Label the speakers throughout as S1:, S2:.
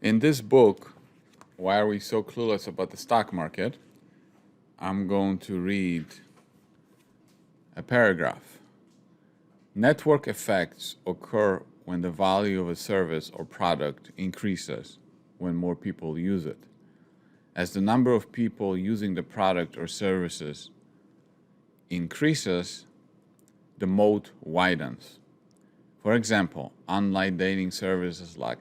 S1: In this book, Why Are We So Clueless About the Stock Market? I'm going to read a paragraph. Network effects occur when the value of a service or product increases when more people use it. As the number of people using the product or services increases, the moat widens. For example, online dating services like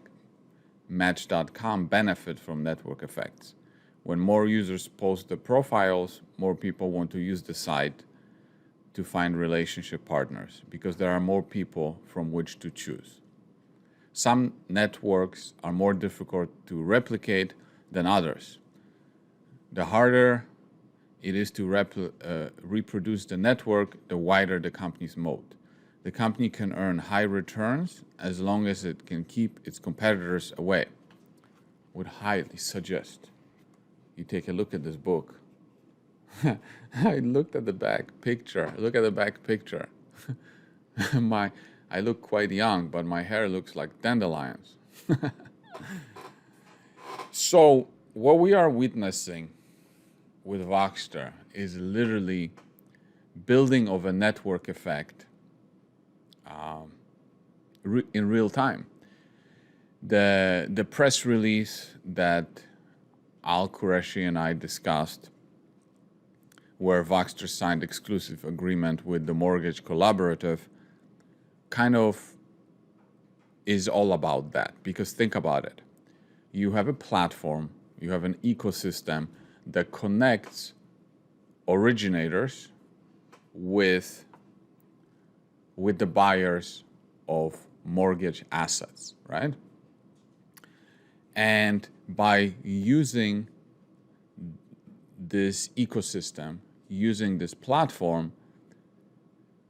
S1: Match.com benefit from network effects. When more users post their profiles, more people want to use the site to find relationship partners because there are more people from which to choose. Some networks are more difficult to replicate than others. The harder it is to reproduce the network, the wider the company's moat. The company can earn high returns as long as it can keep its competitors away. Would highly suggest you take a look at this book. I looked at the back picture. Look at the back picture. I look quite young, but my hair looks like dandelions. So what we are witnessing with Voxtur is literally building of a network effect in real time. The press release that Al Qureshi and I discussed, where Voxtur signed exclusive agreement with the Mortgage Collaborative, kind of is all about that. Because think about it. You have a platform, you have an ecosystem that connects originators with the buyers of mortgage assets, right? And by using this ecosystem, using this platform,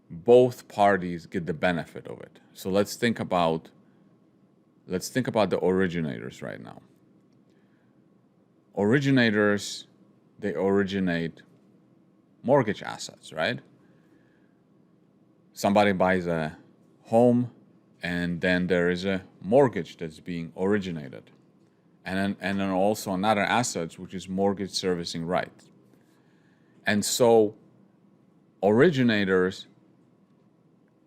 S1: both parties get the benefit of it. So let's think about the originators right now. Originators, they originate mortgage assets, right? Somebody buys a home, and then there is a mortgage that's being originated. And then also another asset, which is mortgage servicing rights. And so originators,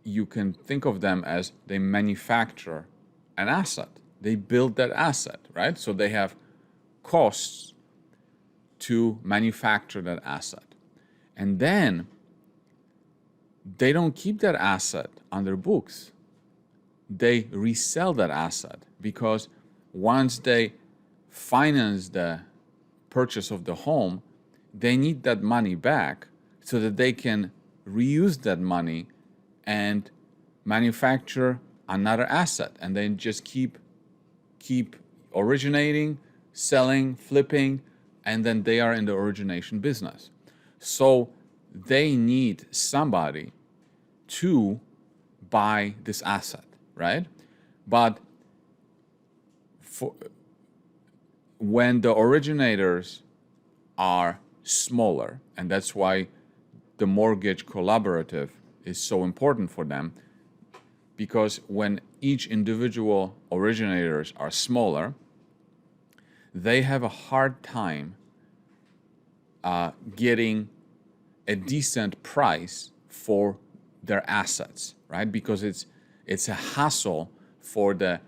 S1: you can think of them as they manufacture an asset. They build that asset, right? So they have costs to manufacture that asset. And then they don't keep that asset on their books. They resell that asset because once they finance the purchase of the home, they need that money back so that they can reuse that money and manufacture another asset, and then just keep originating, selling, flipping, and then they are in the origination business. So they need somebody to buy this asset, right? But when the originators are smaller, and that's why the Mortgage Collaborative is so important for them, because when each individual originators are smaller, they have a hard time getting a decent price for their assets, right? Because it's a hassle for the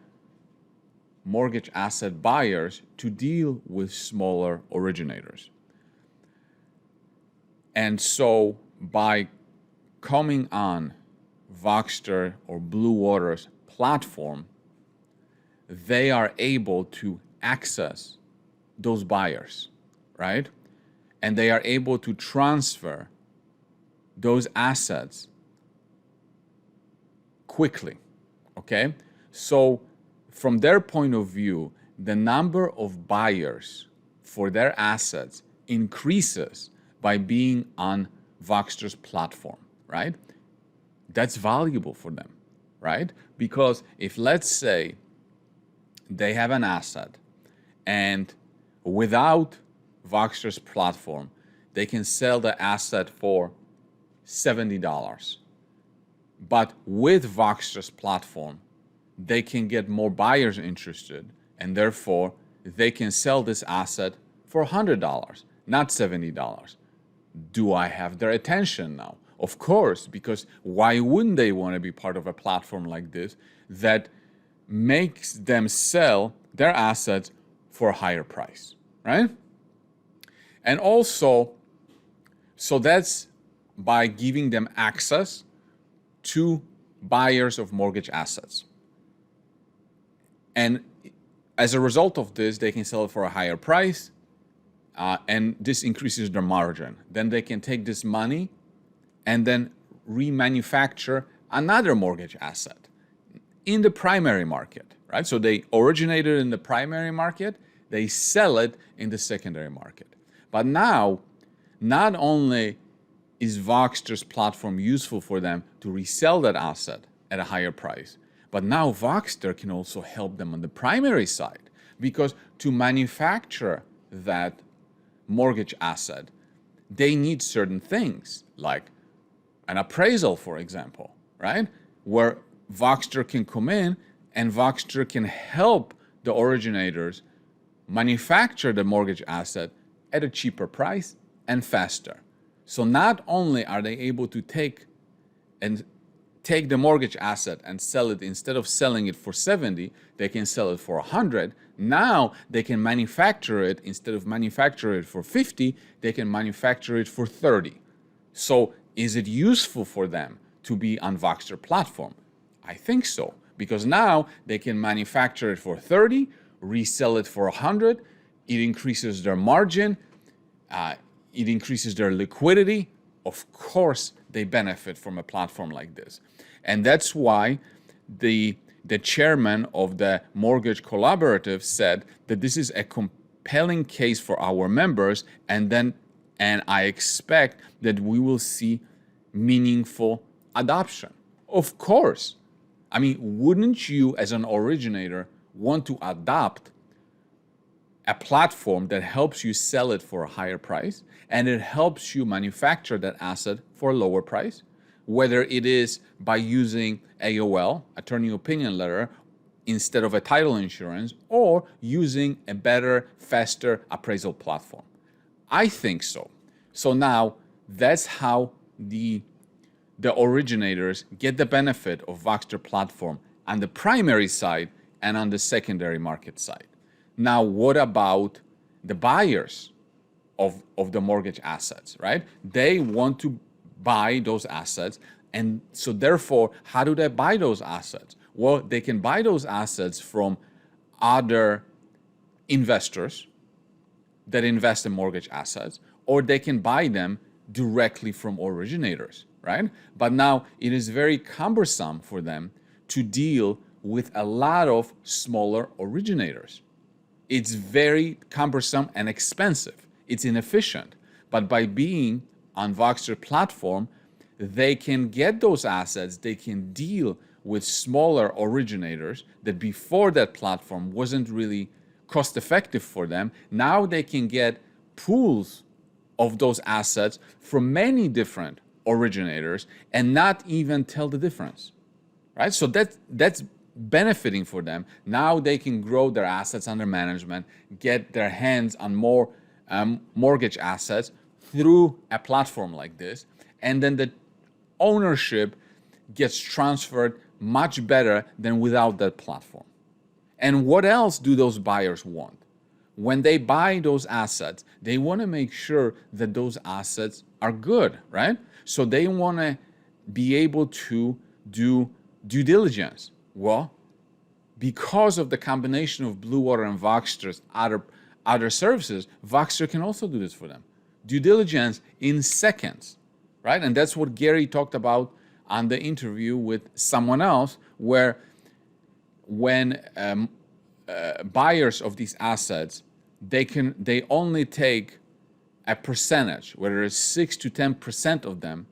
S1: mortgage asset buyers to deal with smaller originators. And so by coming on Voxtur or Blue Water's platform, they are able to access those buyers, right? And they are able to transfer those assets quickly, okay? So from their point of view, the number of buyers for their assets increases by being on Voxtur's platform, right? That's valuable for them, right? Because if, let's say, they have an asset and without Voxtur's platform, they can sell the asset for $70. But with Voxtur's platform, they can get more buyers interested and therefore they can sell this asset for $100, not $70. Do I have their attention now? Of course, because why wouldn't they want to be part of a platform like this that makes them sell their assets for a higher price, right? And also, so that's by giving them access to buyers of mortgage assets. And as a result of this, they can sell it for a higher price, and this increases their margin. Then they can take this money and then remanufacture another mortgage asset in the primary market, right? So they originated in the primary market, they sell it in the secondary market. But now, not only is Voxtur's platform useful for them to resell that asset at a higher price, but now Voxtur can also help them on the primary side, because to manufacture that mortgage asset, they need certain things like an appraisal, for example, right? Where Voxtur can come in and Voxtur can help the originators manufacture the mortgage asset at a cheaper price and faster. So not only are they able to take the mortgage asset and sell it, instead of selling it for 70, they can sell it for 100. Now they can manufacture it, instead of manufacture it for 50, they can manufacture it for 30. So is it useful for them to be on Voxtur platform? I think so, because now they can manufacture it for 30, resell it for 100. It increases their margin. It increases their liquidity. Of course, they benefit from a platform like this. And that's why the chairman of the Mortgage Collaborative said that this is a compelling case for our members, and I expect that we will see meaningful adoption. Of course. I mean, wouldn't you as an originator want to adopt a platform that helps you sell it for a higher price, and it helps you manufacture that asset for a lower price, whether it is by using AOL, attorney opinion letter, instead of a title insurance, or using a better, faster appraisal platform? I think so. So now that's how the originators get the benefit of Voxtur platform on the primary side and on the secondary market side. Now, what about the buyers of the mortgage assets, right? They want to buy those assets, and so therefore, how do they buy those assets? Well, they can buy those assets from other investors that invest in mortgage assets, or they can buy them directly from originators, right? But now it is very cumbersome for them to deal with a lot of smaller originators. It's very cumbersome and expensive. It's inefficient. But by being on Voxtur platform, they can get those assets, they can deal with smaller originators that before that platform wasn't really cost effective for them. Now they can get pools of those assets from many different originators and not even tell the difference, right? So that's benefiting for them. Now they can grow their assets under management, get their hands on more mortgage assets through a platform like this, and then the ownership gets transferred much better than without that platform. And what else do those buyers want? When they buy those assets, they want to make sure that those assets are good, right? So they want to be able to do due diligence. Well, because of the combination of Blue Water and Voxtur's other services, Voxtur can also do this for them. Due diligence in seconds, right? And that's what Gary talked about on the interview with someone else, where when buyers of these assets, they only take a percentage, whether it's 6 to 10% of them,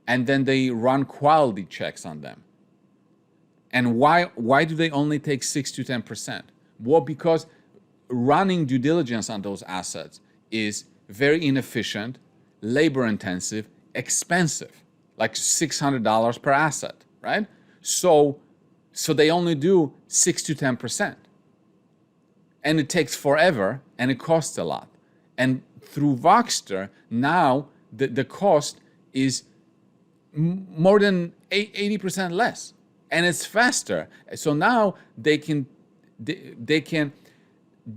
S1: and then they run quality checks on them. And why do they only take 6 to 10%? Well, because running due diligence on those assets is very inefficient, labor intensive, expensive, like $600 per asset, right? So they only do 6 to 10%. and it takes forever, and it costs a lot. And through Voxtur, now the cost is more than 80% less, and it's faster. So now they can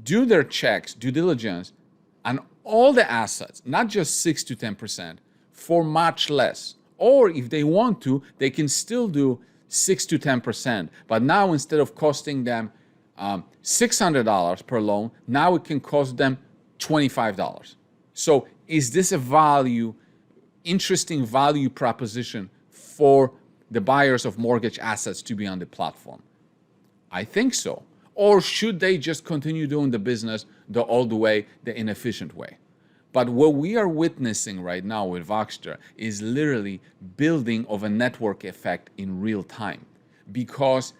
S1: do their checks, due diligence, on all the assets, not just 6 to 10%, for much less. Or if they want to, they can still do 6 to 10%. But now instead of costing them $600 per loan, now it can cost them $25. So is this a interesting value proposition for the buyers of mortgage assets to be on the platform? I think so. Or should they just continue doing the business the old way, the inefficient way? But what we are witnessing right now with Voxtur is literally building of a network effect in real time, because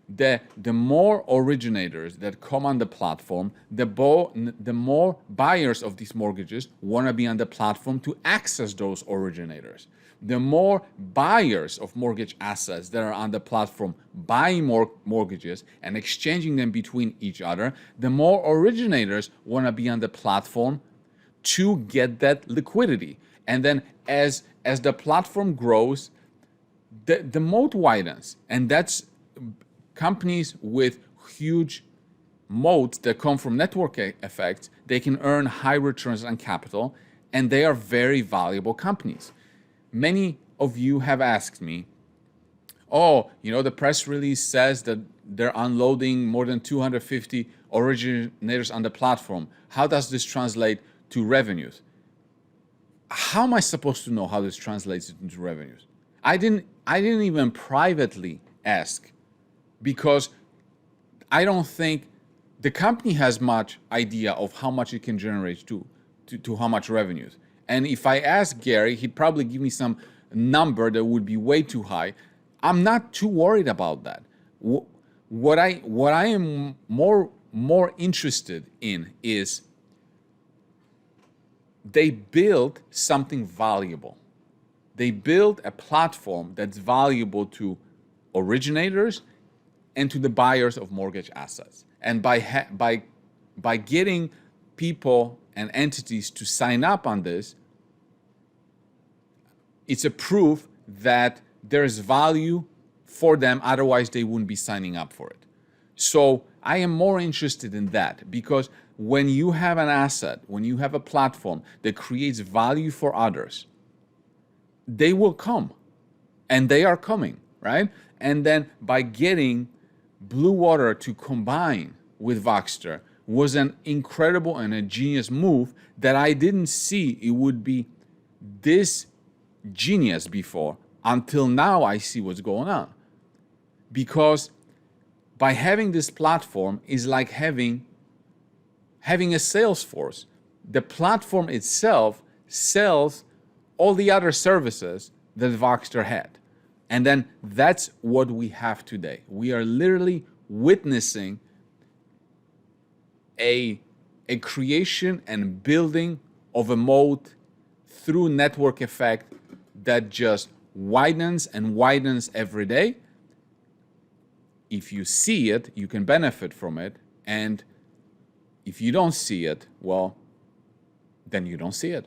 S1: the more originators that come on the platform, the more buyers of these mortgages want to be on the platform to access those originators. The more buyers of mortgage assets that are on the platform buying more mortgages and exchanging them between each other, the more originators want to be on the platform to get that liquidity. And then as the platform grows, the moat widens. And that's companies with huge moats that come from network effects. They can earn high returns on capital, and they are very valuable companies. Many of you have asked me, oh, the press release says that they're unloading more than 250 originators on the platform. How does this translate to revenues? How am I supposed to know how this translates into revenues? I didn't even privately ask, because I don't think the company has much idea of how much it can generate to how much revenues. And if I ask Gary, he'd probably give me some number that would be way too high. I'm not too worried about that. What I am more interested in is they build something valuable. They build a platform that's valuable to originators and to the buyers of mortgage assets. And by getting people and entities to sign up on this, it's a proof that there's value for them, otherwise they wouldn't be signing up for it. So I am more interested in that, because when you have an asset, when you have a platform that creates value for others, they will come, and they are coming, right? And then by getting Blue Water to combine with Voxtur was an incredible and a genius move that I didn't see it would be this genius before. Until now, I see what's going on. Because by having this platform is like having a sales force. The platform itself sells all the other services that Voxtur had. And then that's what we have today. We are literally witnessing a creation and building of a moat through network effect that just widens and widens every day. If you see it, you can benefit from it. And if you don't see it, well, then you don't see it.